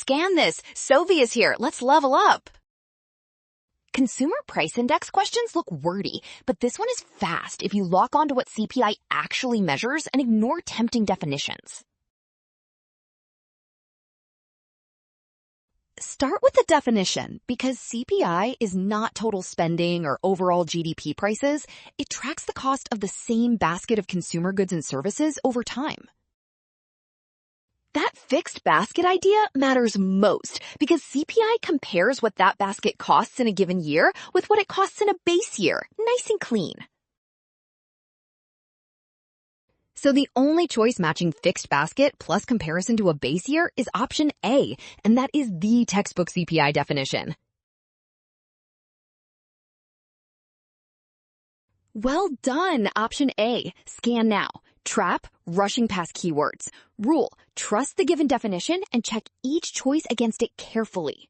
Scan this. Sovi is here. Let's level up. Consumer price index questions look wordy, but this one is fast if you lock onto what CPI actually measures and ignore tempting definitions. Start with the definition, because CPI is not total spending or overall GDP prices. It tracks the cost of the same basket of consumer goods and services over time. That fixed basket idea matters most because CPI compares what that basket costs in a given year with what it costs in a base year, nice and clean. So the only choice matching fixed basket plus comparison to a base year is option A, and that is the textbook CPI definition. Well done, option A. Scan now. Trap, rushing past keywords. Rule, trust the given definition and check each choice against it carefully.